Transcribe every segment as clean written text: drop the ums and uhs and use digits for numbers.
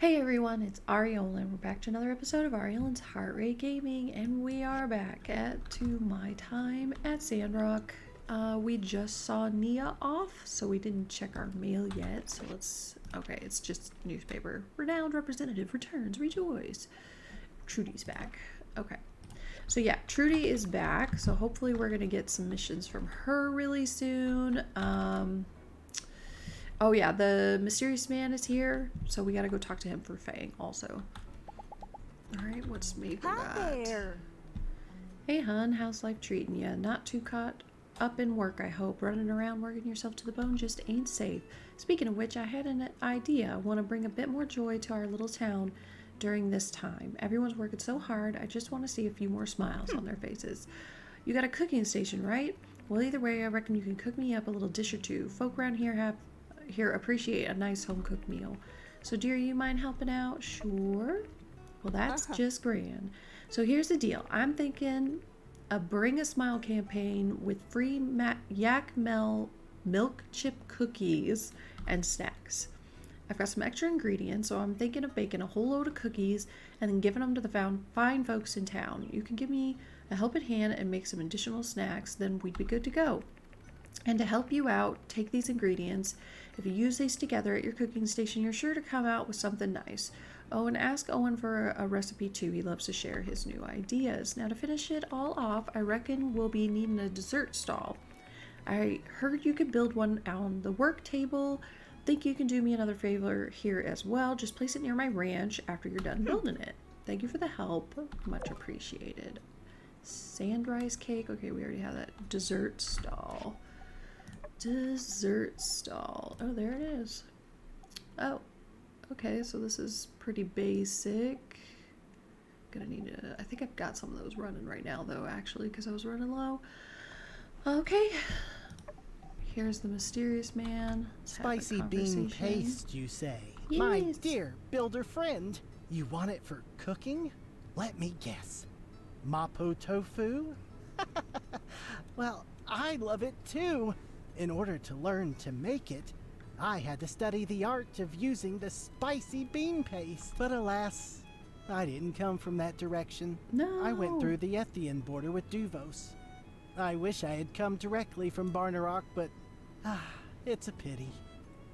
Hey everyone, it's Aureolin. We're back to another episode of Aureolin's Heartrate Gaming, and we are back to my time at Sandrock. We just saw Nia off, so we didn't check our mail yet. So okay, it's just newspaper. Renowned representative returns, rejoice. Trudy's back. Okay. So yeah, Trudy is back, so hopefully we're gonna get some missions from her really soon. Oh yeah, the mysterious man is here, so we gotta go talk to him for Fang also. Alright, what's Maple got? Hi there. Hey hun, how's life treating ya? Not too caught up in work, I hope. Running around working yourself to the bone just ain't safe. Speaking of which, I had an idea. I want to bring a bit more joy to our little town during this time. Everyone's working so hard, I just want to see a few more smiles on their faces. You got a cooking station, right? Well, either way, I reckon you can cook me up a little dish or two. Folk around here appreciate a nice home-cooked meal. So dear, you mind helping out? Sure. Well, that's just grand. So here's the deal. I'm thinking a Bring a Smile campaign with free yak milk chip cookies and snacks. I've got some extra ingredients, so I'm thinking of baking a whole load of cookies and then giving them to the fine folks in town. You can give me a helping hand and make some additional snacks, then we'd be good to go. And to help you out, take these ingredients. If you use these together at your cooking station, you're sure to come out with something nice. Oh, and ask Owen for a recipe too. He loves to share his new ideas. Now to finish it all off, I reckon we'll be needing a dessert stall. I heard you could build one on the work table. Think you can do me another favor here as well. Just place it near my ranch after you're done building it. Thank you for the help. Much appreciated. Sand rice cake. Okay, we already have that. Dessert stall. Dessert stall. Oh, there it is. Oh, okay, so this is pretty basic. Gonna need to, I think I've got some of those running right now though, actually, because I was running low. Okay. Here's the mysterious man. Spicy bean paste, you say? Yes. My dear builder friend, you want it for cooking? Let me guess. Mapo tofu? Well, I love it too. In order to learn to make it, I had to study the art of using the spicy bean paste. But alas, I didn't come from that direction. No. I went through the Ethian border with Duvos. I wish I had come directly from Barnarock, but it's a pity.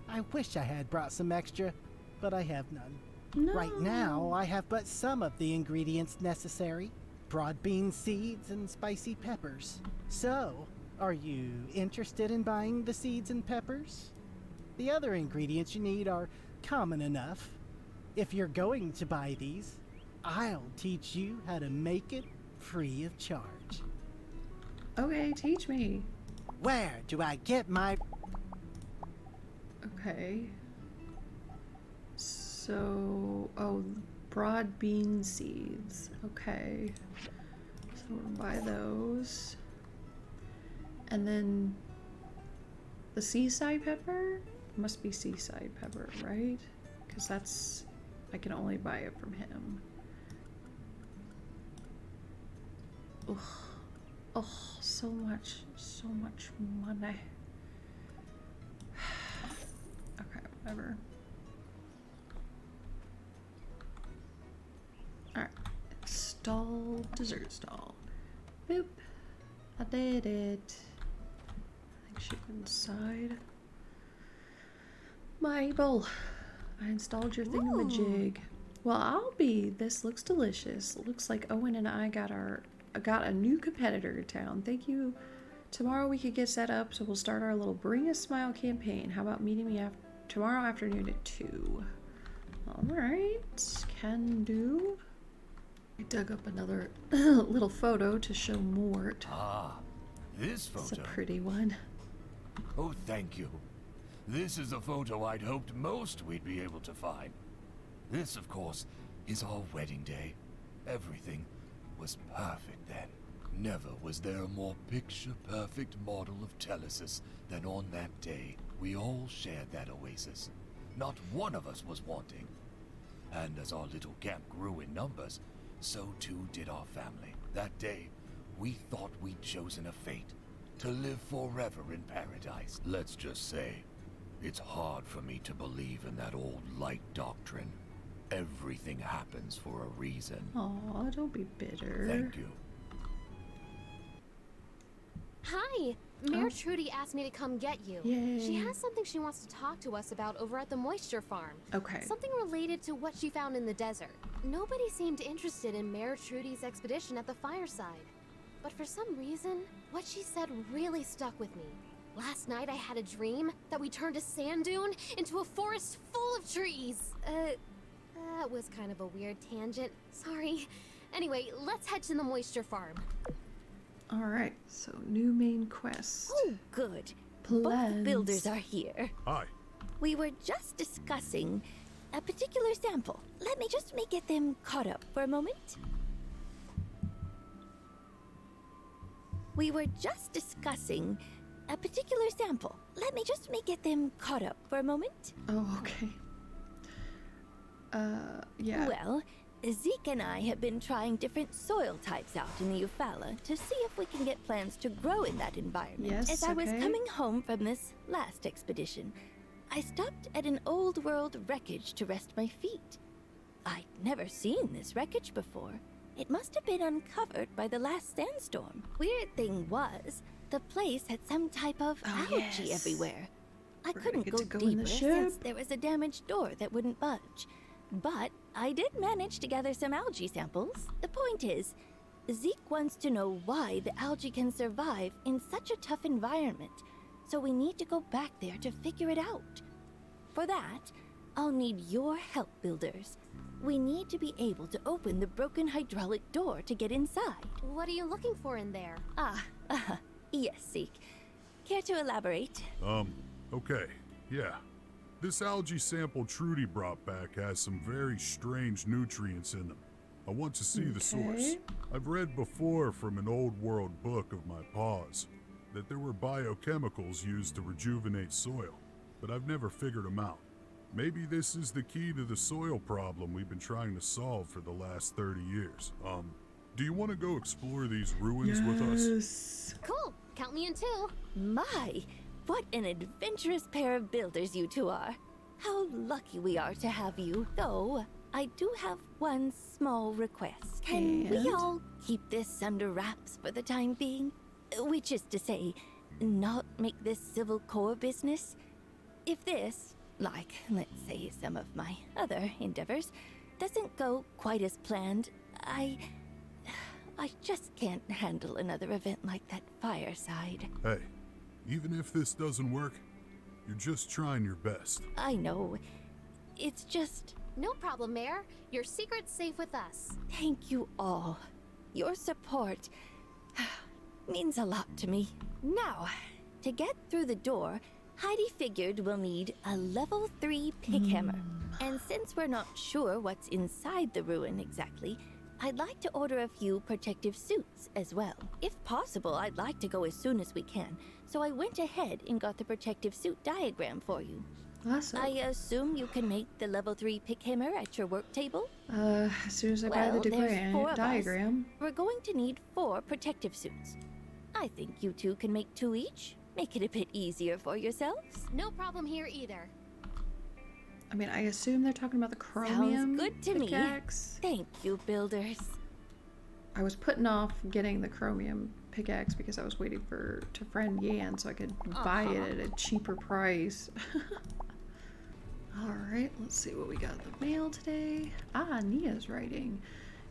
I wish I had brought some extra, but I have none. No. Right now, I have but some of the ingredients necessary. Broad bean seeds and spicy peppers. So, are you interested in buying the seeds and peppers? The other ingredients you need are common enough. If you're going to buy these, I'll teach you how to make it free of charge. Okay, teach me. Where do I get my... Okay. So, oh, broad bean seeds. Okay. So we'll buy those. And then the seaside pepper? Must be seaside pepper, right? Because that's, I can only buy it from him. Ugh. Oh, so much money. Okay, whatever. Alright. Stall, dessert stall. Boop. I did it. I think she went inside. Mabel, I installed your thingamajig. Well, this looks delicious. It looks like Owen and I got a new competitor in town. Thank you. Tomorrow we could get set up, so we'll start our little Bring a Smile campaign. How about meeting me tomorrow afternoon at 2? Alright, can do. I dug up another little photo to show Mort. Ah, this photo. It's a pretty one. Oh, thank you. This is a photo I'd hoped most we'd be able to find. This, of course, is our wedding day. Everything was perfect then. Never was there a more picture-perfect model of Telesis than on that day. We all shared that oasis. Not one of us was wanting. And as our little camp grew in numbers, so too did our family. That day, we thought we'd chosen a fate. To live forever in paradise. Let's just say, it's hard for me to believe in that old light doctrine. everything happens for a reason. Aw, don't be bitter. Thank you. Hi! Mayor Oh. Trudy asked me to come get you. Yay. She has something she wants to talk to us about over at the moisture farm. Okay. Something related to what she found in the desert. Nobody seemed interested in Mayor Trudy's expedition at the fireside. But for some reason, what she said really stuck with me. Last night I had a dream that we turned a sand dune into a forest full of trees. That was kind of a weird tangent. Sorry. Anyway, let's head to the moisture farm. Alright, so new main quest. Oh, good. Both Plans. builders are here. Hi. We were just discussing a particular sample. Let me get them caught up for a moment. We were just discussing a particular sample. Let me get them caught up for a moment. Oh, okay. Yeah. Well, Zeke and I have been trying different soil types out in the Eufaula to see if we can get plants to grow in that environment. Yes, As I was okay. coming home from this last expedition, I stopped at an old world wreckage to rest my feet. I'd never seen this wreckage before. It must have been uncovered by the last sandstorm. Weird thing was, the place had some type of Oh, algae yes. everywhere. I We're gonna couldn't get go to go in the deeper ship. since there was a damaged door that wouldn't budge. But I did manage to gather some algae samples. The point is, Zeke wants to know why the algae can survive in such a tough environment, so we need to go back there to figure it out. For that, I'll need your help, builders. We need to be able to open the broken hydraulic door to get inside. What are you looking for in there? Yes, Zeke. Care to elaborate? Okay. Yeah. This algae sample Trudy brought back has some very strange nutrients in them. I want to see the source. Okay. I've read before from an old world book of my paws that there were biochemicals used to rejuvenate soil, but I've never figured them out. Maybe this is the key to the soil problem we've been trying to solve for the last 30 years. Do you want to go explore these ruins with us? Yes. Cool! Count me in too! My, what an adventurous pair of builders you two are. How lucky we are to have you. Though, I do have one small request. Can we And? all keep this under wraps for the time being? Which is to say, not make this civil core business? If this, like, let's say some of my other endeavors, doesn't go quite as planned, I just can't handle another event like that fireside. Hey, even if this doesn't work, you're just trying your best. I know. It's just, No problem, Mayor. Your secret's safe with us. thank you all. Your support means a lot to me. Now, to get through the door, Heidi figured we'll need a level 3 pick hammer. And since we're not sure what's inside the ruin exactly, I'd like to order a few protective suits as well. If possible, I'd like to go as soon as we can, so I went ahead and got the protective suit diagram for you. Awesome. I assume you can make the level 3 pick hammer at your work table? As soon as I buy the Well, there's 4 of us. diagram. We're going to need 4 protective suits. I think you two can make 2 each. Make it a bit easier for yourselves. No problem here either. I mean, I assume they're talking about the chromium good to me. pickaxe. Thank you, builders. I was putting off getting the chromium pickaxe because I was waiting to friend Yan so I could buy it at a cheaper price. Alright, let's see what we got in the mail today. Nia's writing.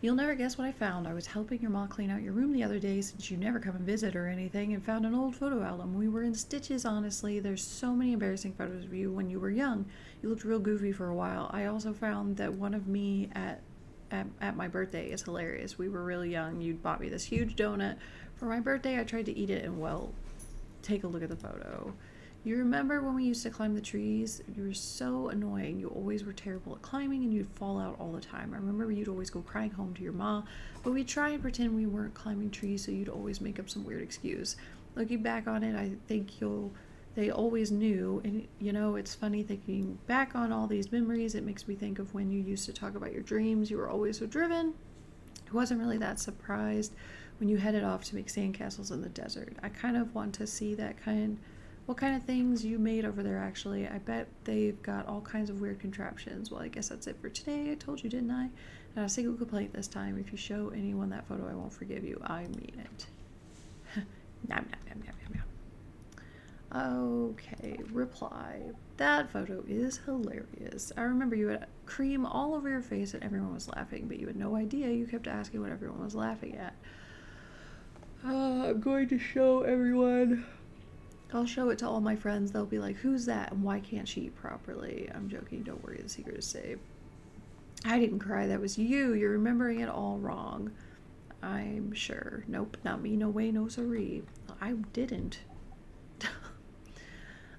You'll never guess what I found. I was helping your mom clean out your room the other day since you never come and visit or anything and found an old photo album. We were in stitches, honestly. There's so many embarrassing photos of you when you were young. You looked real goofy for a while. I also found that one of me at my birthday is hilarious. We were really young. You bought me this huge donut. For my birthday, I tried to eat it and, well, take a look at the photo. You remember when we used to climb the trees? You were so annoying. You always were terrible at climbing and you'd fall out all the time. I remember you'd always go crying home to your mom, but we'd try and pretend we weren't climbing trees so you'd always make up some weird excuse. Looking back on it, I think they always knew, and you know, it's funny thinking back on all these memories. It makes me think of when you used to talk about your dreams. You were always so driven. I wasn't really that surprised when you headed off to make sandcastles in the desert. I kind of want to see that kind what kind of things you made over there, actually. I bet they've got all kinds of weird contraptions. Well, I guess that's it for today. I told you, didn't I? Not a single complaint this time. If you show anyone that photo, I won't forgive you. I mean it. Nom, nom, nom, nom, nom, nom. Okay, reply. That photo is hilarious. I remember you had cream all over your face and everyone was laughing, but you had no idea. You kept asking what everyone was laughing at. I'm going to show everyone. I'll show it to all my friends. They'll be like, who's that? And why can't she eat properly? I'm joking. Don't worry. The secret is safe. I didn't cry. That was you. You're remembering it all wrong. I'm sure. Nope, not me. No way, no siree. I didn't.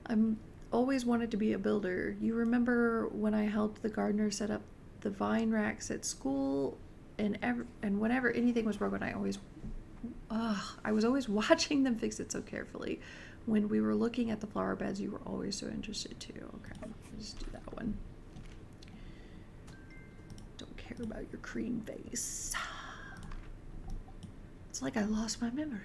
I'm always wanted to be a builder. You remember when I helped the gardener set up the vine racks at school, and whenever anything was broken, I was always watching them fix it so carefully. When we were looking at the flower beds, you were always so interested too. Okay, I'll just do that one. Don't care about your cream face. It's like I lost my memory.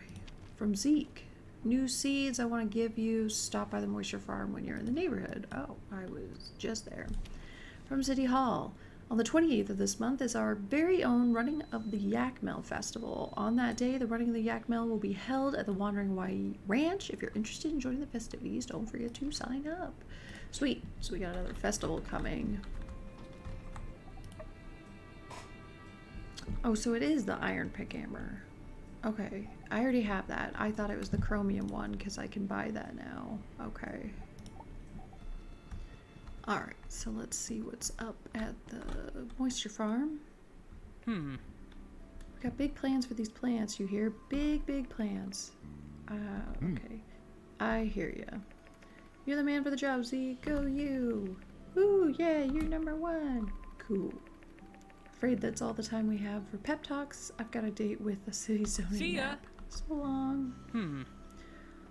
From Zeke. New seeds I want to give you. Stop by the Moisture Farm when you're in the neighborhood. Oh, I was just there. From City Hall. On the 28th of this month is our very own running of the Yak Mill Festival. On that day, the running of the Yak Mill will be held at the Wandering Hawaii Ranch. If you're interested in joining the festivities, don't forget to sign up. Sweet. So we got another festival coming. Oh, so it is the iron pick hammer. Okay, I already have that. I thought it was the chromium one because I can buy that now. Okay. Alright, so let's see what's up at the Moisture Farm. We got big plans for these plants, you hear? Big, big plans. Okay. I hear ya. You're the man for the job, Z. Go you! Woo, yeah, you're number one. Cool. Afraid that's all the time we have for pep talks. I've got a date with the city zoning See ya. map. So long.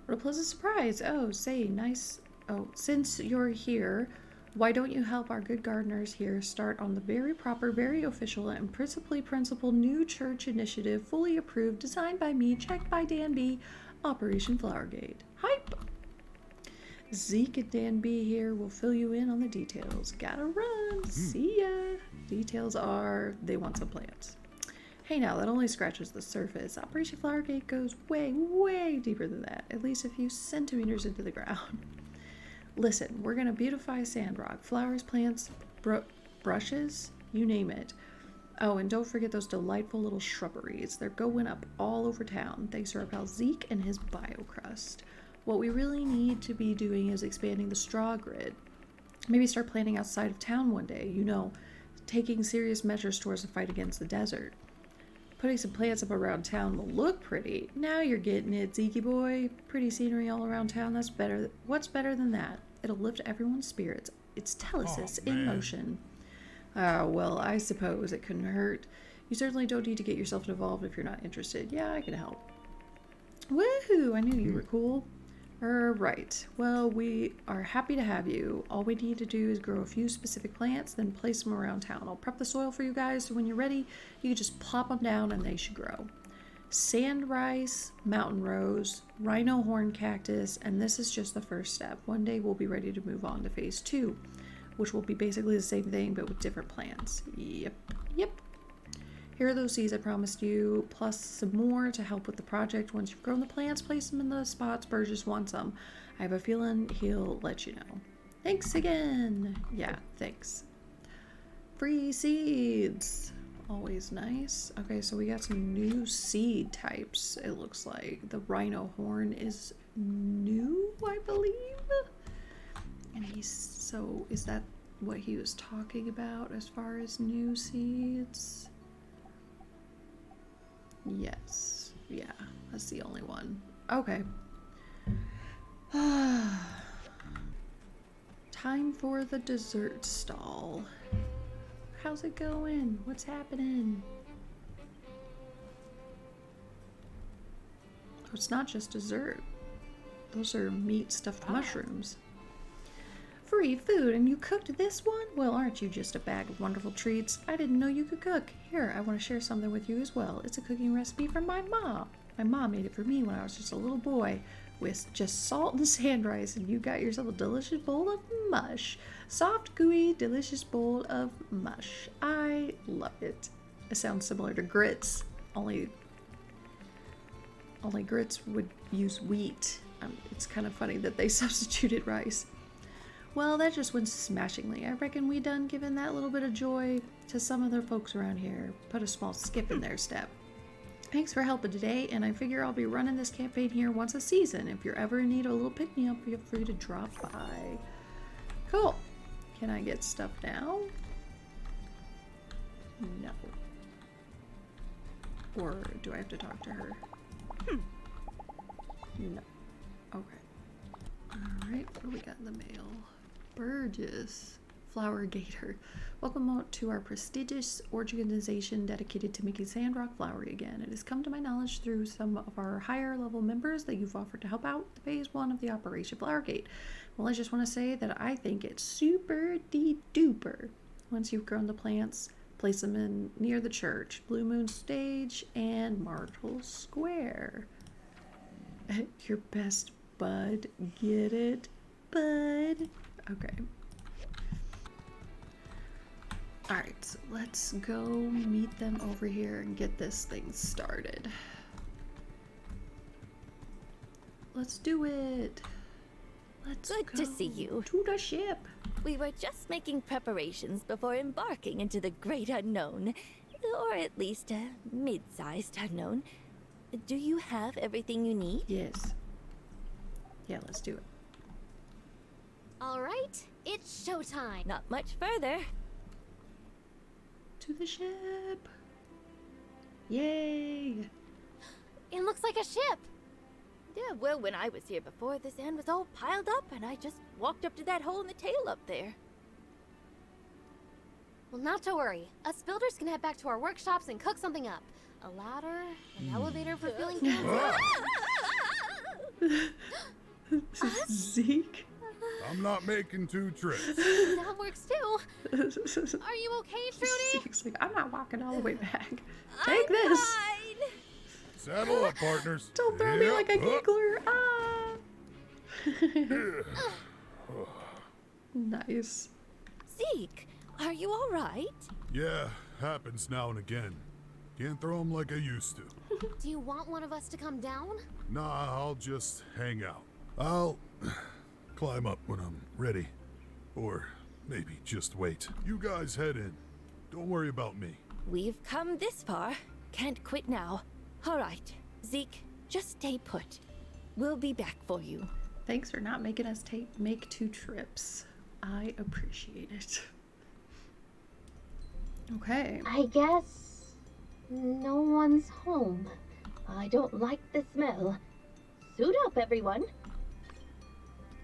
What a pleasant surprise. Oh, say, nice. Oh, since you're here, why don't you help our good gardeners here start on the very proper, very official, and principally principled new church initiative, fully approved, designed by me, checked by Dan B, Operation Flowergate. Hype! Zeke and Dan B here will fill you in on the details. Gotta run. See ya. Details are they want some plants. Hey now, that only scratches the surface. Operation Flowergate goes way, way deeper than that. At least a few centimeters into the ground. Listen, we're gonna beautify Sandrock. Flowers, plants, brushes, you name it. Oh, and don't forget those delightful little shrubberies. They're going up all over town, thanks to our pal Zeke and his biocrust. What we really need to be doing is expanding the straw grid. Maybe start planting outside of town one day, you know, taking serious measures towards the fight against the desert. Putting some plants up around town will look pretty. Now you're getting it, Zeke boy. Pretty scenery all around town, that's better. What's better than that? It'll lift everyone's spirits. It's telesis in motion. Well, I suppose it couldn't hurt. You certainly don't need to get yourself involved if you're not interested. Yeah, I can help. Woohoo! I knew you were cool. Right. Well, we are happy to have you. All we need to do is grow a few specific plants, then place them around town. I'll prep the soil for you guys, so when you're ready, you can just plop them down and they should grow. Sand rice, mountain rose, rhino horn cactus, and this is just the first step. One day we'll be ready to move on to phase 2, which will be basically the same thing but with different plants. Yep. Here are those seeds I promised you, plus some more to help with the project. Once you've grown the plants, place them in the spots Burgess wants them. I have a feeling he'll let you know. Thanks again. Yeah, thanks. Free seeds. Always nice. Okay, so we got some new seed types, it looks like. The rhino horn is new, I believe. And so is that what he was talking about as far as new seeds? Yes. Yeah, that's the only one. Okay. Time for the dessert stall. How's it going? What's happening? Oh, it's not just dessert. Those are meat stuffed mushrooms. Free food, and you cooked this one? Well, aren't you just a bag of wonderful treats? I didn't know you could cook. Here, I want to share something with you as well. It's a cooking recipe from my mom. My mom made it for me when I was just a little boy. with just salt and sand rice, and you got yourself a delicious bowl of mush. Soft, gooey, delicious bowl of mush. I love it. It sounds similar to grits, only grits would use wheat. It's kind of funny that they substituted rice. Well, that just went smashingly. I reckon we done giving that little bit of joy to some of the folks around here. Put a small skip in their step. Thanks for helping today, and I figure I'll be running this campaign here once a season. If you're ever in need of a little pick-me-up, feel free to drop by. Cool. Can I get stuff now? No. Or do I have to talk to her? No. Okay. Alright, what do we got in the mail? Burgess. Flowergater. Welcome to our prestigious organization dedicated to making Sandrock flowery again. It has come to my knowledge through some of our higher level members that you've offered to help out with phase 1 of the Operation Flowergate. Well, I just want to say that I think it's super duper. Once you've grown the plants, place them in near the church, Blue Moon Stage, and Martel Square. Your best bud. Get it, bud? Okay. Alright, so let's go meet them over here and get this thing started. Let's do it. Let's Good go to see you. to the ship. We were just making preparations before embarking into the great unknown. Or at least a mid-sized unknown. Do you have everything you need? Yes. Yeah, let's do it. All right, it's showtime. Not much further. To the ship. Yay. It looks like a ship. Yeah, well, when I was here before, the sand was all piled up, and I just walked up to that hole in the tail up there. Well, not to worry. Us builders can head back to our workshops and cook something up. A ladder, an elevator for filling cans. Zeke. I'm not making 2 trips. That works too. Are you okay, Trudy? Zeke's like, I'm not walking all the way back. Take this. Fine. Saddle up, partners. Don't throw me Yep, like a up. giggler. Ah. Nice. Zeke, are you all right? Yeah, happens now and again. Can't throw 'em like I used to. Do you want one of us to come down? Nah, I'll just hang out. I'll climb up when I'm ready. Or maybe just wait. You guys head in. Don't worry about me. We've come this far. Can't quit now. All right, Zeke, just stay put. We'll be back for you. Thanks for not making us make 2 trips. I appreciate it. Okay. I guess no one's home. I don't like the smell. Suit up, everyone.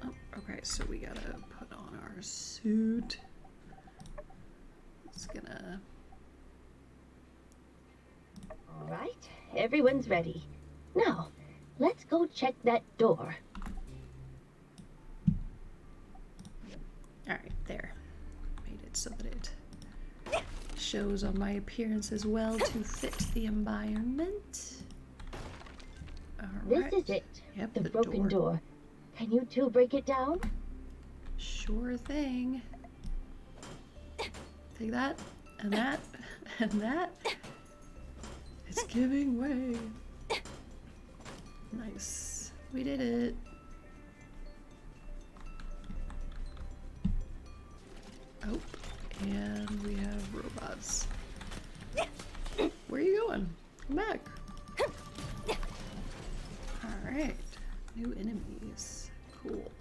Oh, okay, so we gotta put on our suit. It's gonna... All right, everyone's ready. Now, let's go check that door. Alright, there. Made it so that it shows on my appearance as well to fit the environment. Alright. This is it. Yep, the the broken door. door. Can you two break it down? Sure thing. Take that, and that, and that. It's giving way. Nice. We did it. Oh, and we have robots. Where are you going? Come back. Alright. New enemies. Cool.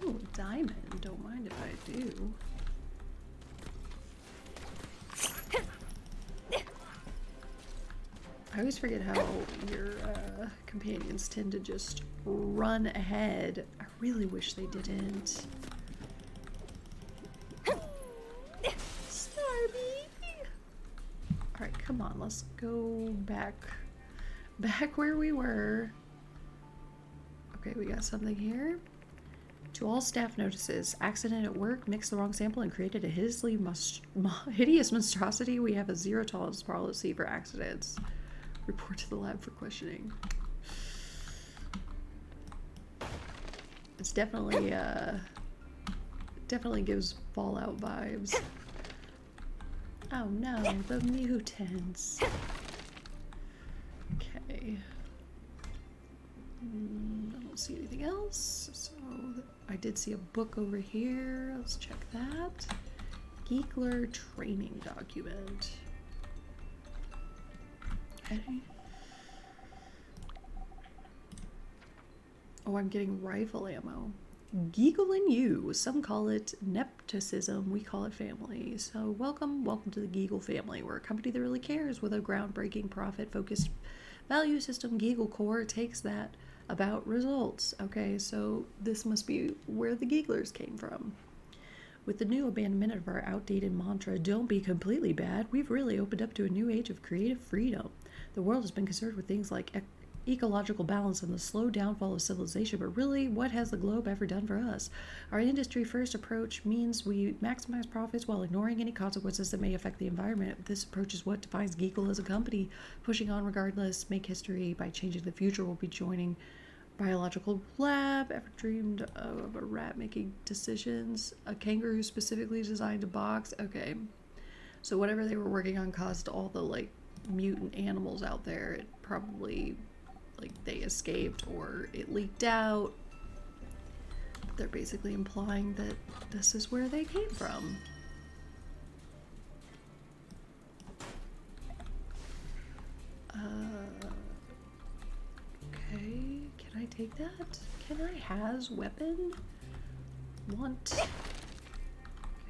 Oh, diamond. Don't mind if I do. I always forget how your companions tend to just run ahead. I really wish they didn't. Snarby! Alright, come on, let's go back where we were. Okay, we got something here. To all staff notices, accident at work, mixed the wrong sample and created a hideous monstrosity. We have a 0 tolerance policy for accidents. Report to the lab for questioning. It's definitely, definitely gives Fallout vibes. Oh no, the mutants. Okay. I don't see anything else. So I did see a book over here. Let's check that. Geekler training document. Okay. Oh, I'm getting rifle ammo. Geekle and you. Some call it nepotism. We call it family. So welcome to the Geekle family. We're a company that really cares with a groundbreaking, profit-focused value system. Geekle Core takes that about results. Okay, so this must be where the Geeklers came from. With the new abandonment of our outdated mantra, don't be completely bad, we've really opened up to a new age of creative freedom. The world has been concerned with things like ecological balance and the slow downfall of civilization, but really, what has the globe ever done for us? Our industry-first approach means we maximize profits while ignoring any consequences that may affect the environment. This approach is what defines Geekle as a company, pushing on regardless, make history by changing the future. We'll be joining biological lab. Ever dreamed of a rat making decisions? A kangaroo specifically designed to box? Okay. So whatever they were working on caused all the, like, mutant animals out there. It probably, like, they escaped or it leaked out. They're basically implying that this is where they came from. Okay. Can I take that? Can I has weapon? Want.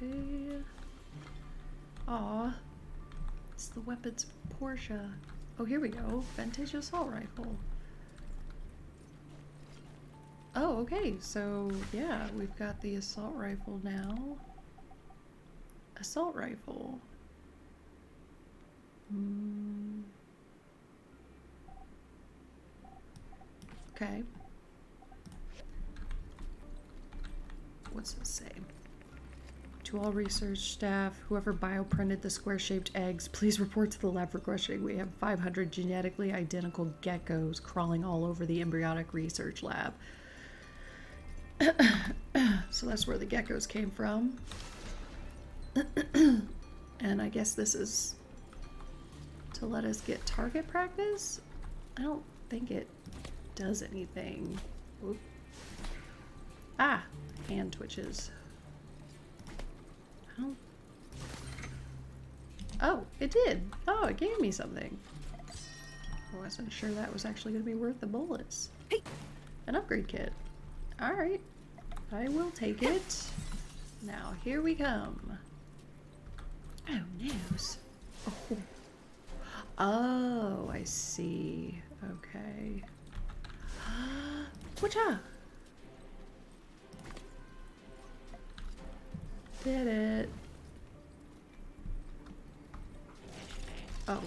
Okay. Aw. It's the weapons for Portia. Oh, here we go. Vintage assault rifle. Oh, okay. So, yeah, we've got the assault rifle now. Assault rifle. Okay. What's it say? To all research staff, whoever bioprinted the square-shaped eggs, please report to the lab for questioning. We have 500 genetically identical geckos crawling all over the embryonic research lab. So that's where the geckos came from. And I guess this is to let us get target practice? I don't think it does anything. Oop. Ah! Hand twitches. Oh, it did! Oh, it gave me something. I wasn't sure that was actually going to be worth the bullets. An upgrade kit. Alright. I will take it. Now, here we come. Oh, noes. Oh. Oh, I see. Okay. Whatcha? Did it. Oh.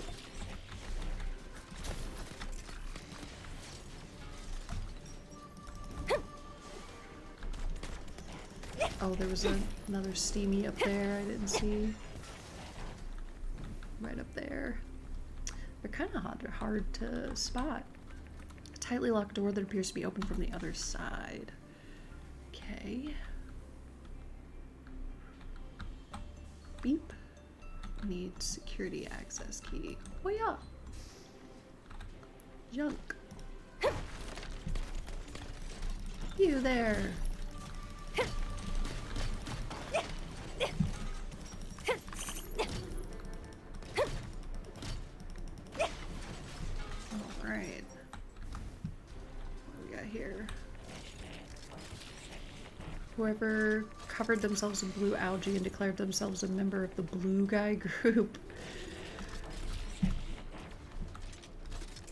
Oh, there was another steamy up there I didn't see. Right up there. They're kind of hard to spot. A tightly locked door that appears to be open from the other side. Okay. Beep. Need security access key. Oh yeah. Junk. You there. Alright. What do we got here? Whoever covered themselves in blue algae and declared themselves a member of the blue guy group.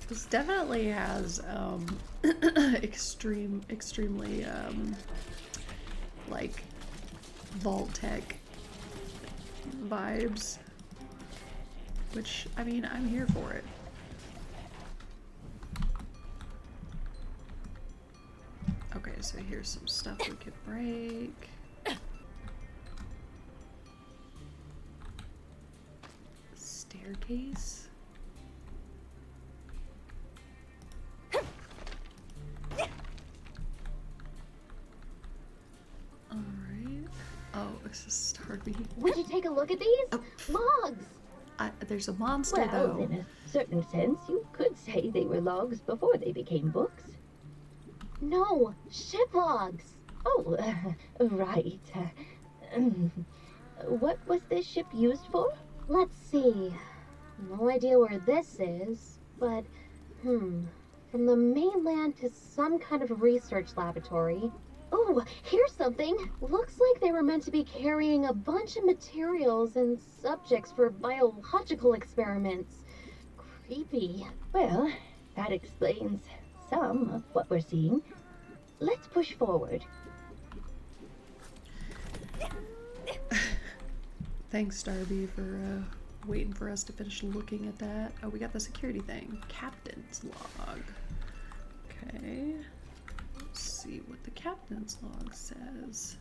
This definitely has extremely like Vault-Tec vibes, which, I mean, I'm here for it. Okay, so here's some stuff we could break. Staircase. Starby. Would you take a look at these? Oh. Logs! There's a monster, Well, though. in a certain sense, you could say they were logs before they became books. No, ship logs! Oh, right. What was this ship used for? Let's see. No idea where this is, but, from the mainland to some kind of research laboratory. Oh, here's something. Looks like they were meant to be carrying a bunch of materials and subjects for biological experiments. Creepy. Well, that explains some of what we're seeing. Let's push forward. Thanks, Starby, for waiting for us to finish looking at that. Oh, we got the security thing. Captain's log. Okay. Let's see what the captain's log says.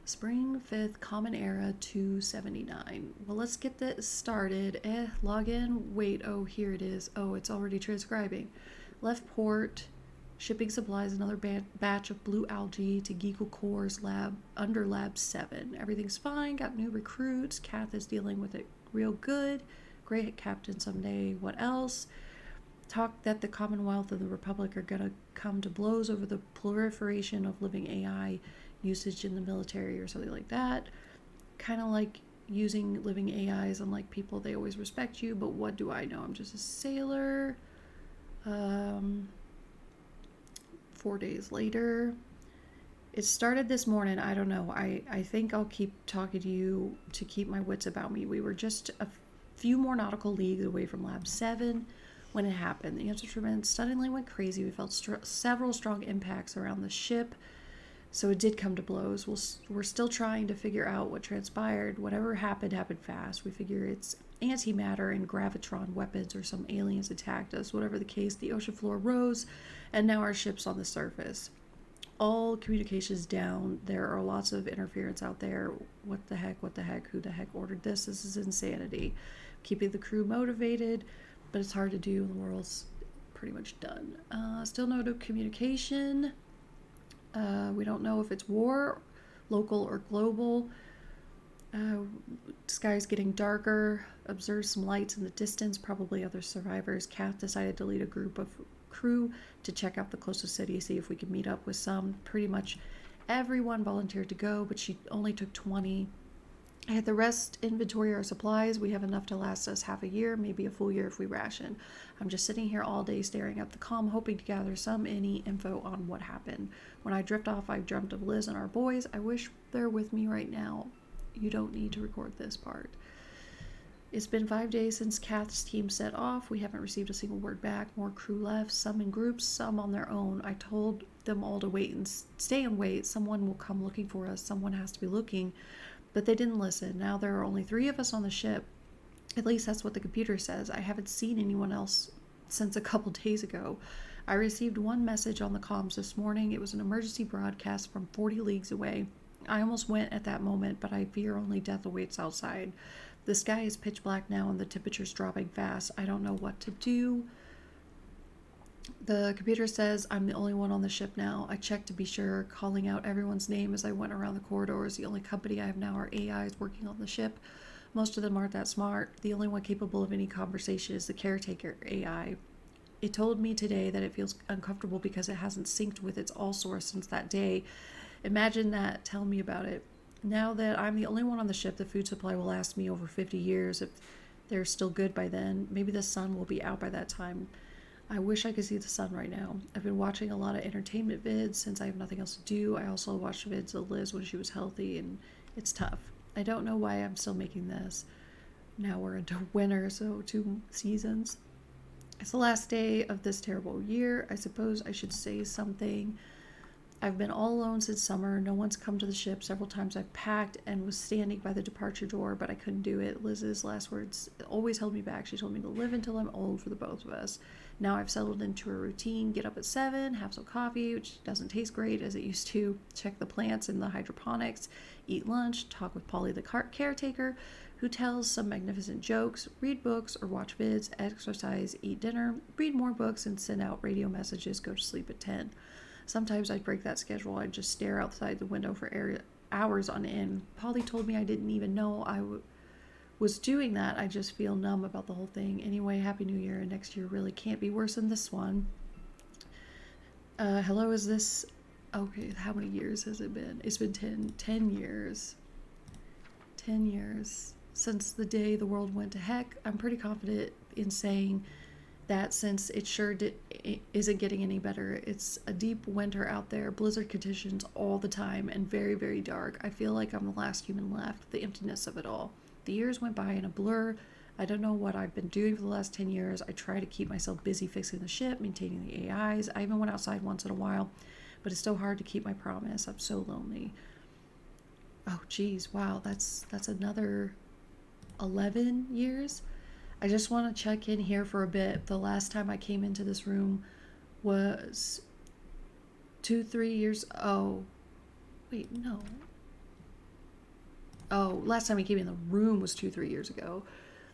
Spring 5th, Common Era 279. Well, let's get this started. Log in. Wait, oh, here it is. Oh, it's already transcribing. Left port. Shipping supplies another batch of blue algae to Geekle Core's lab under Lab 7. Everything's fine. Got new recruits. Kath is dealing with it real good. Great captain someday. What else? Talk that the Commonwealth and the Republic are gonna come to blows over the proliferation of living AI usage in the military or something like that. Kind of like using living AIs, unlike people, they always respect you, but what do I know? I'm just a sailor. 4 days later. It started this morning. I don't know. I think I'll keep talking to you to keep my wits about me. We were just a few more nautical leagues away from Lab 7 when it happened. The instruments suddenly went crazy. We felt several strong impacts around the ship. So it did come to blows. We're still trying to figure out what transpired. Whatever happened fast. We figure it's antimatter and gravitron weapons or some aliens attacked us. Whatever the case, the ocean floor rose, and now our ship's on the surface. All communications down. There are lots of interference out there. What the heck? Who the heck ordered this? This is insanity. Keeping the crew motivated, but it's hard to do. The world's pretty much done. Still no communication. We don't know if it's war, local or global. Sky's getting darker. Observe some lights in the distance, probably other survivors. Kath decided to lead a group of crew to check out the closest city, see if we could meet up with some. Pretty much everyone volunteered to go, but she only took 20. I had the rest inventory our supplies. We have enough to last us half a year, maybe a full year if we ration. I'm just sitting here all day staring at the comm, hoping to gather any info on what happened. When I drift off, I've dreamt of Liz and our boys. I wish they're with me right now. You don't need to record this part. It's been 5 days since Kath's team set off. We haven't received a single word back. More crew left, some in groups, some on their own. I told them all to wait and stay and wait. Someone will come looking for us. Someone has to be looking. But they didn't listen. Now there are only 3 of us on the ship. At least that's what the computer says. I haven't seen anyone else since a couple days ago. I received one message on the comms this morning. It was an emergency broadcast from 40 leagues away. I almost went at that moment, but I fear only death awaits outside. The sky is pitch black now and the temperature's dropping fast. I don't know what to do. The computer says I'm the only one on the ship now. I checked to be sure, calling out everyone's name as I went around the corridors. The only company I have now are AIs working on the ship. Most of them aren't that smart. The only one capable of any conversation is the Caretaker AI. It told me today that it feels uncomfortable because it hasn't synced with its all source since that day. Imagine that. Tell me about it. Now that I'm the only one on the ship, the food supply will last me over 50 years. If they're still good by then, maybe the sun will be out by that time. I wish I could see the sun right now. I've been watching a lot of entertainment vids since I have nothing else to do. I also watched vids of Liz when she was healthy, and it's tough. I don't know why I'm still making this. Now we're into winter, so 2 seasons. It's the last day of this terrible year. I suppose I should say something. I've been all alone since summer. No one's come to the ship. Several times I've packed and was standing by the departure door, but I couldn't do it. Liz's last words always held me back. She told me to live until I'm old for the both of us. Now I've settled into a routine. Get up at 7, have some coffee, which doesn't taste great as it used to. Check the plants in the hydroponics. Eat lunch. Talk with Polly the caretaker, who tells some magnificent jokes. Read books or watch vids. Exercise. Eat dinner. Read more books and send out radio messages. Go to sleep at 10. Sometimes I'd break that schedule. I'd just stare outside the window for hours on end. Polly told me I didn't even know I was doing that. I just feel numb about the whole thing. Anyway, Happy New Year, and next year really can't be worse than this one. Hello, is this... Okay, how many years has it been? It's been 10 years. 10 years since the day the world went to heck. I'm pretty confident in saying that since it isn't getting any better. It's a deep winter out there, blizzard conditions all the time, and very, very dark. I feel like I'm the last human left, the emptiness of it all. The years went by in a blur. I don't know what I've been doing for the last 10 years. I try to keep myself busy fixing the ship, maintaining the AIs. I even went outside once in a while, but it's so hard to keep my promise. I'm so lonely. Oh, geez. Wow. That's another 11 years. I just want to check in here for a bit. The last time I came into this room was 2-3 years. Oh, wait, no. Oh, last time I came in the room was 2-3 years ago.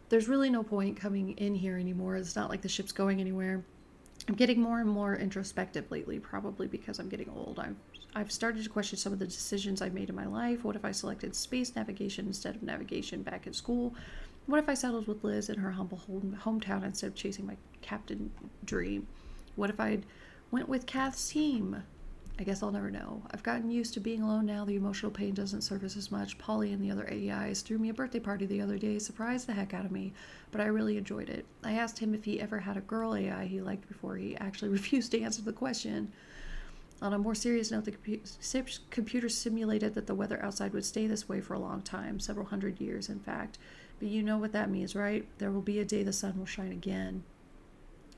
There's really no point coming in here anymore. It's not like the ship's going anywhere. I'm getting more and more introspective lately, probably because I'm getting old. I've started to question some of the decisions I've made in my life. What if I selected space navigation instead of navigation back in school? What if I settled with Liz in her humble hometown instead of chasing my captain dream? What if I'd went with Kath's team? I guess I'll never know. I've gotten used to being alone now. The emotional pain doesn't surface as much. Polly and the other AIs threw me a birthday party the other day, surprised the heck out of me, but I really enjoyed it. I asked him if he ever had a girl AI he liked before he actually refused to answer the question. On a more serious note, the computer simulated that the weather outside would stay this way for a long time, several hundred years in fact. But you know what that means, right? There will be a day the sun will shine again.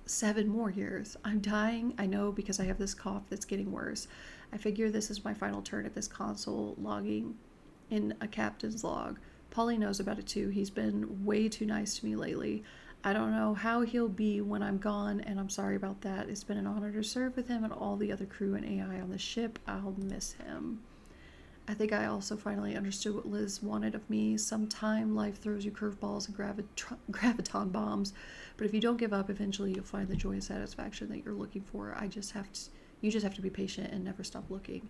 7 more years. I'm dying, I know, because I have this cough that's getting worse. I figure this is my final turn at this console, logging in a captain's log. Polly knows about it too. He's been way too nice to me lately. I don't know how he'll be when I'm gone, and I'm sorry about that. It's been an honor to serve with him and all the other crew and AI on the ship. I'll miss him. I think I also finally understood what Liz wanted of me. Sometime life throws you curveballs and graviton bombs, but if you don't give up, eventually you'll find the joy and satisfaction that you're looking for. You just have to be patient and never stop looking.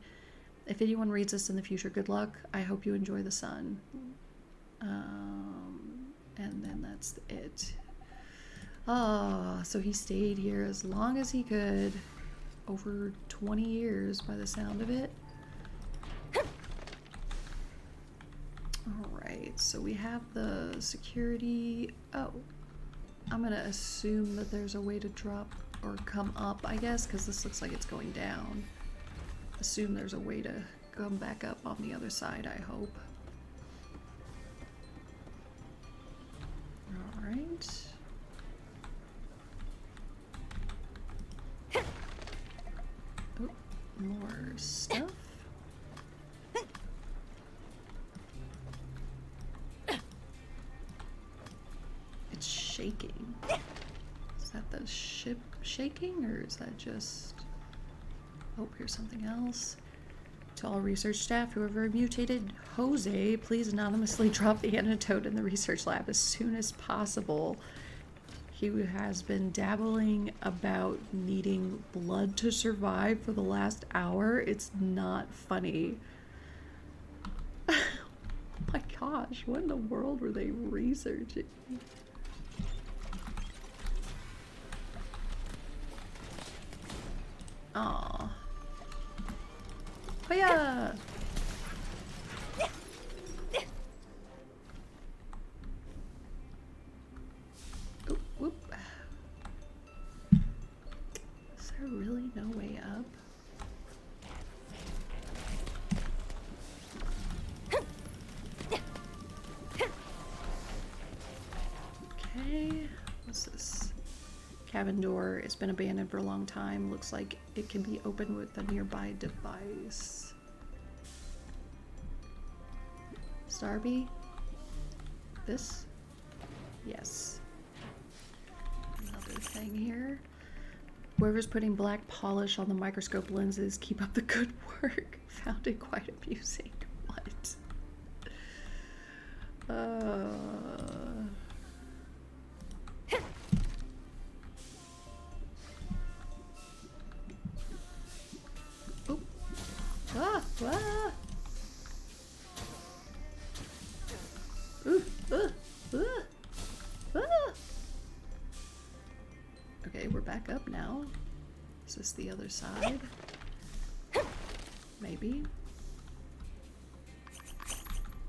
If anyone reads this in the future, good luck. I hope you enjoy the sun. And then that's it. So he stayed here as long as he could, over 20 years by the sound of it. Alright, so we have the security. Oh, I'm gonna assume that there's a way to drop or come up, I guess, because this looks like it's going down. Assume there's a way to come back up on the other side, I hope. Alright. Oh, more stuff. It's shaking. Is that the ship shaking, or is that just... Oh, here's something else. To all research staff, whoever mutated Jose, please anonymously drop the antidote in the research lab as soon as possible. He has been dabbling about needing blood to survive for the last hour. It's not funny. Oh my gosh, what in the world were they researching? Aww. Oh yeah! Oop, whoop. Is there really no way up? Okay, what's this? Cabin door. It's been abandoned for a long time. Looks like it can be opened with a nearby device. Starby? This? Yes. Another thing here. Whoever's putting black polish on the microscope lenses, keep up the good work. Found it quite amusing. What? Ah, ah. Okay, we're back up now. Is this the other side? Maybe.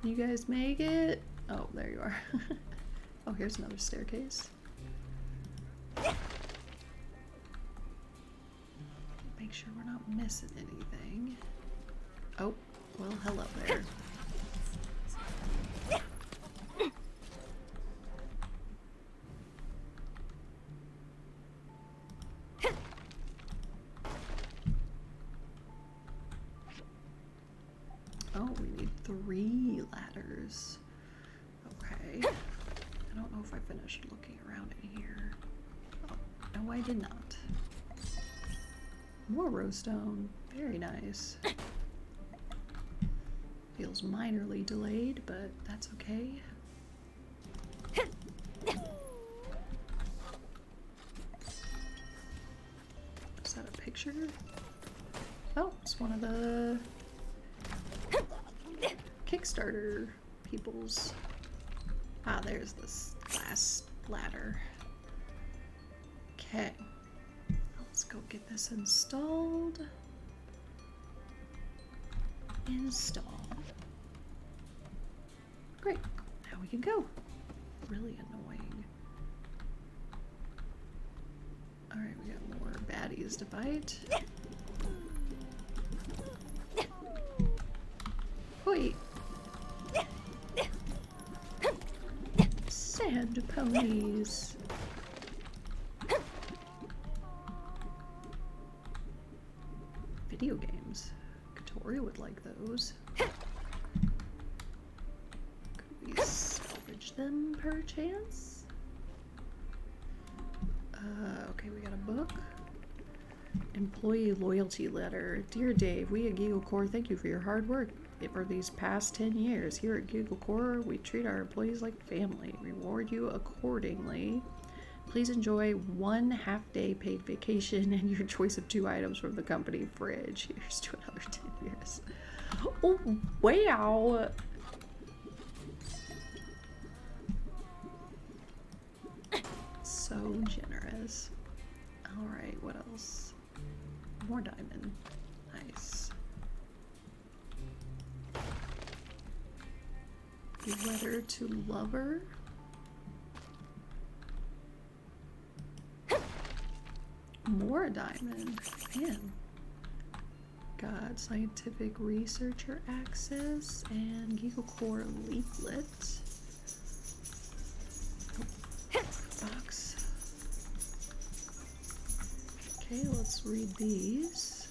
You guys make it? Oh, there you are. Oh, here's another staircase. Make sure we're not missing anything. Oh, well, hello there. Oh, we need 3 ladders. Okay. I don't know if I finished looking around in here. Oh, no, I did not. More rowstone. Very nice. Feels minorly delayed, but that's okay. Is that a picture? Oh, it's one of the Kickstarter people's. Ah, there's this last ladder. Okay. Let's go get this installed. Install. Great. Now we can go. Really annoying. Alright, we got more baddies to fight. Hoi! Sand ponies. Video games. Katori would like those. Could we salvage them perchance? Okay, we got a book. Employee loyalty letter. Dear Dave, we at Giggle Corps thank you for your hard work for these past 10 years. Here at Giggle Corps, we treat our employees like family. Reward you accordingly. Please enjoy 1 half-day paid vacation and your choice of 2 items from the company fridge. Here's to another 10 years. Oh, wow! So generous. Alright, what else? More diamond. Nice. Letter to lover. More diamond. Man. Got scientific researcher access and Giggle Corps leaflet. Oh, box. Okay, let's read these.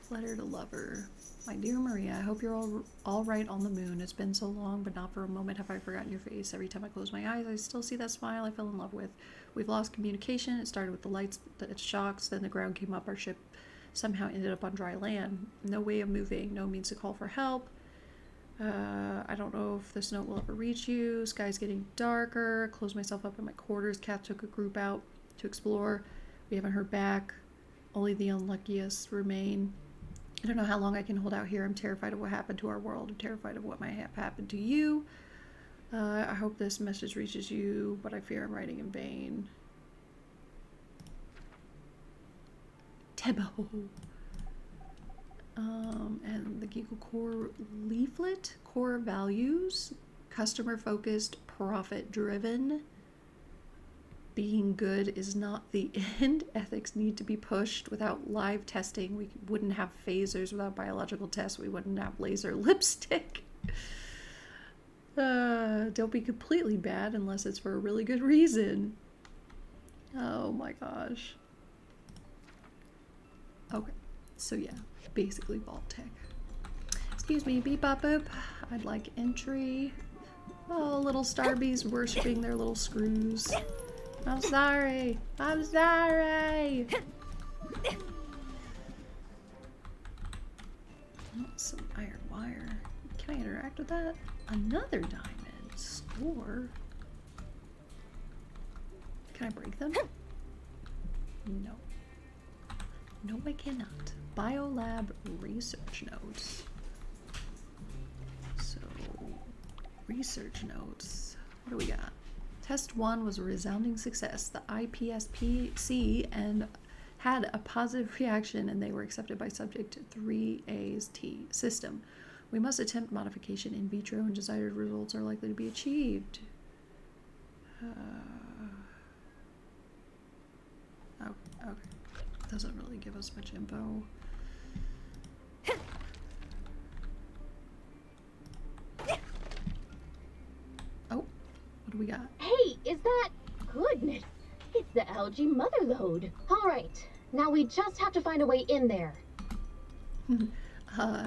Letter to lover. My dear Maria, I hope you're all right on the moon. It's been so long, but not for a moment have I forgotten your face. Every time I close my eyes, I still see that smile I fell in love with. We've lost communication. It started with the lights, the shocks, then the ground came up. Our ship somehow ended up on dry land. No way of moving, no means to call for help. I don't know if this note will ever reach you. Sky's getting darker. Closed myself up in my quarters. Cat took a group out to explore. We haven't heard back. Only the unluckiest remain. I don't know how long I can hold out here. I'm terrified of what happened to our world. I'm terrified of what might have happened to you. I hope this message reaches you, but I fear I'm writing in vain. Tebo. And the Giggle Corps leaflet. Core values. Customer-focused, profit-driven. Being good is not the end. Ethics need to be pushed. Without live testing, we wouldn't have phasers. Without biological tests, we wouldn't have laser lipstick. Don't be completely bad unless it's for a really good reason. Oh my gosh. Okay, so yeah, basically Vault-Tec. Excuse me, beep bop boop. I'd like entry. Oh, little starbies worshipping their little screws. I'm sorry. I'm sorry. Oh, some iron wire. Can I interact with that? Another diamond. Score. Can I break them? No. No, I cannot. Biolab research notes. So Research notes. What do we got? Test 1 was a resounding success. The IPSPC and had a positive reaction and they were accepted by subject 3A's T system. We must attempt modification in vitro and desired results are likely to be achieved. Oh, okay. Doesn't really give us much info. Oh, what do we got? Hey, is that... Goodness, it's the algae motherlode. Alright, now we just have to find a way in there.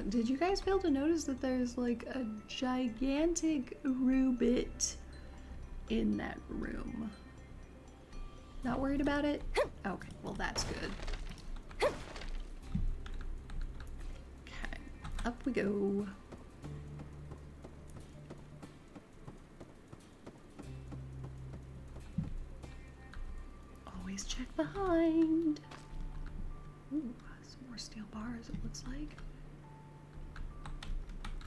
Did you guys fail to notice that there's like a gigantic rubit in that room? Not worried about it? Okay, well that's good. Okay, up we go. Always check behind. Ooh, some more steel bars it looks like.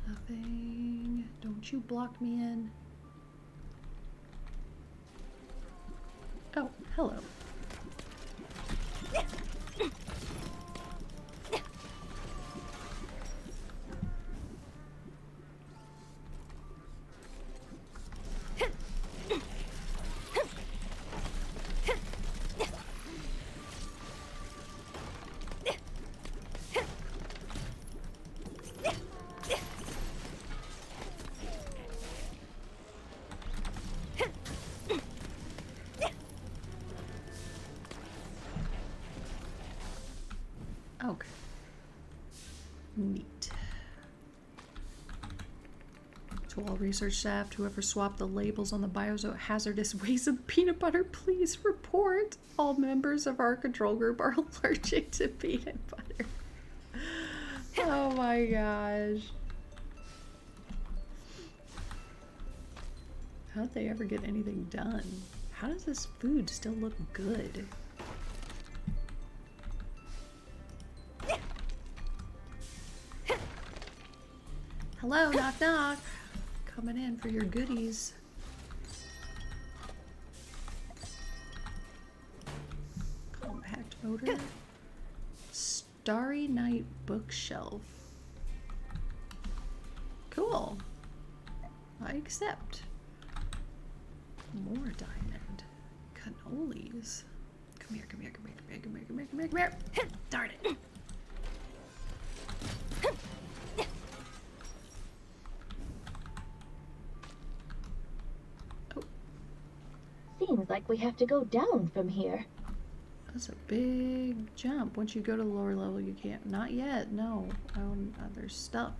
Nothing. Don't you block me in. Oh, hello. Okay. Neat. To all research staff, whoever swapped the labels on the biohazardous waste of peanut butter, please report. All members of our control group are allergic to peanut butter. Oh my gosh. How'd they ever get anything done? How does this food still look good? Hello, knock knock. Coming in for your goodies. Compact motor. Starry Night bookshelf. Cool. I accept. More diamond. Cannolis. Come here, come here, come here, come here, come here, come here, come here, come here. Darn it. Seems like we have to go down from here. That's a big jump. Once you go to the lower level, you can't. Not yet, no. There's stuff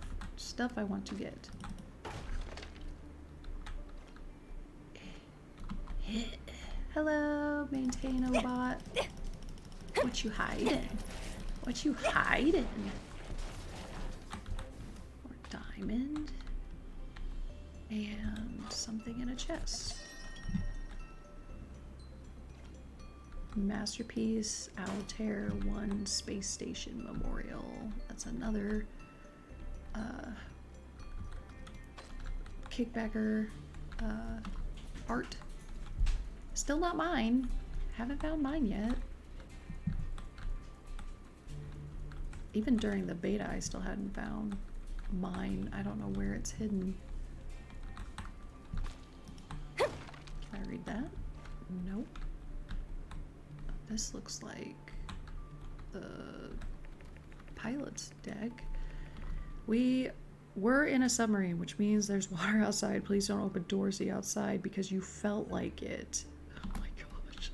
I want to get. Hello, maintain-o-bot. What you hiding? What you hiding? More diamond. And something in a chest. Masterpiece, Altair 1 Space Station Memorial. That's another kickbacker art. Still not mine. Haven't found mine yet. Even during the beta, I still hadn't found mine. I don't know where it's hidden. Can I read that? Nope. This looks like the pilot's deck. We were in a submarine, which means there's water outside. Please don't open doors to the outside because you felt like it. Oh my gosh.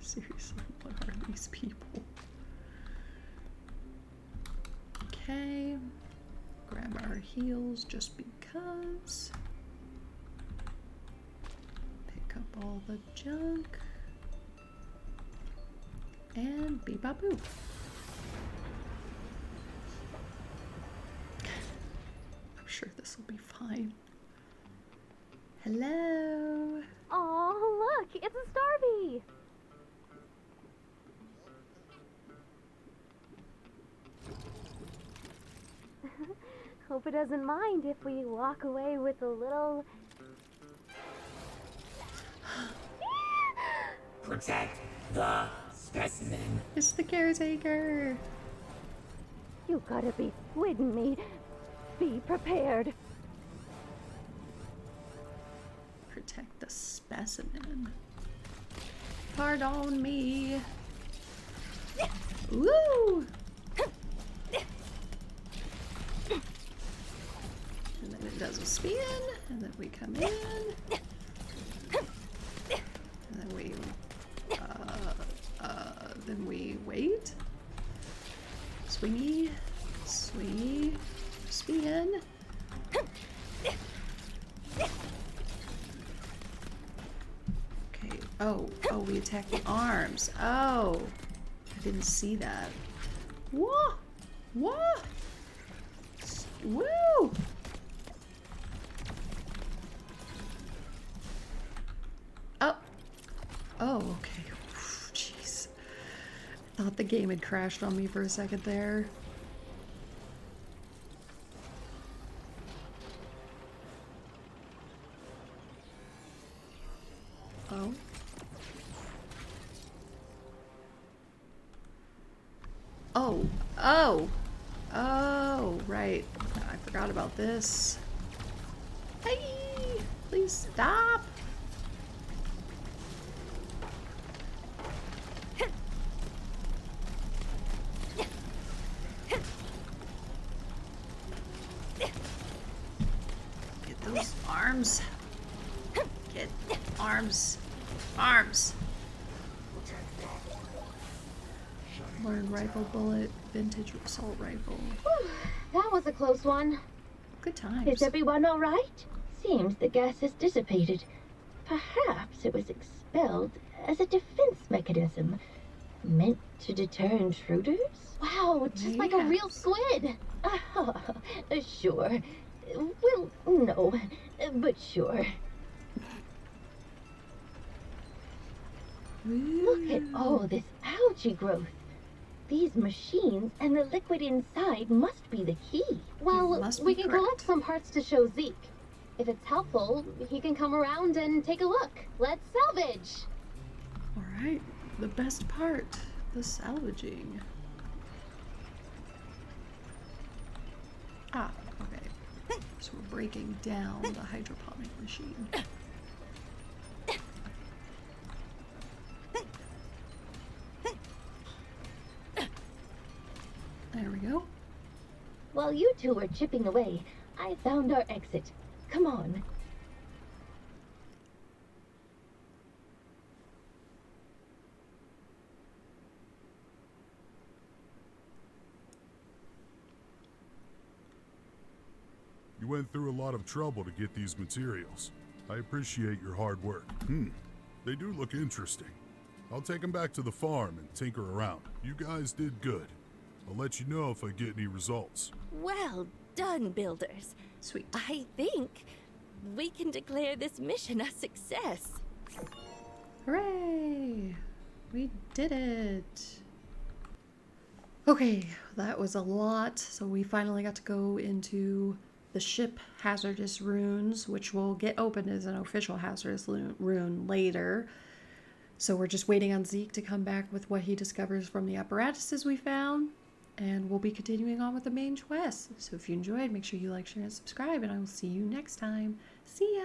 Seriously, what are these people? Okay. Grab our heals just because. Pick up all the junk. And beep bop boop. I'm sure this will be fine. Hello. Oh, look, it's a Starby. Hope it doesn't mind if we walk away with a little... Protect the specimen. It's the caretaker. You gotta be squidding me. Be prepared. Protect the specimen. Pardon me. Woo! And then it does a spin, and then we come in. And then we wait. Swingy, swingy, spin. Okay. Oh, we attack the arms. Oh, I didn't see that. Whoa, whoa, woo! Oh, okay. Jeez. I thought the game had crashed on me for a second there. Oh. Oh. Oh. Oh, right. I forgot about this. Hey! Please stop! Get those arms. Get arms. Arms. Modern rifle bullet, vintage assault rifle. Whew, that was a close one. Good times. Is everyone all right? Seems the gas has dissipated. Perhaps it was expelled as a defense mechanism, meant to deter intruders? Wow, just like a real squid. Sure. Well, no, but sure. Look at all this algae growth. These machines and the liquid inside must be the key. Well, we can collect some parts to show Zeke. If it's helpful, he can come around and take a look. Let's salvage. All right, the best part, the salvaging. Ah, okay. So we're breaking down the hydroponic machine. There we go. While you two were chipping away, I found our exit. Come on. You went through a lot of trouble to get these materials. I appreciate your hard work. They do look interesting. I'll take them back to the farm and tinker around. You guys did good. I'll let you know if I get any results. Well done, builders. Sweet. I think we can declare this mission a success. Hooray! We did it! Okay, that was a lot. So we finally got to go into the ship hazardous runes, which will get opened as an official hazardous rune later. So we're just waiting on Zeke to come back with what he discovers from the apparatuses we found. And we'll be continuing on with the main quest. So if you enjoyed, make sure you like, share, and subscribe. And I will see you next time. See ya!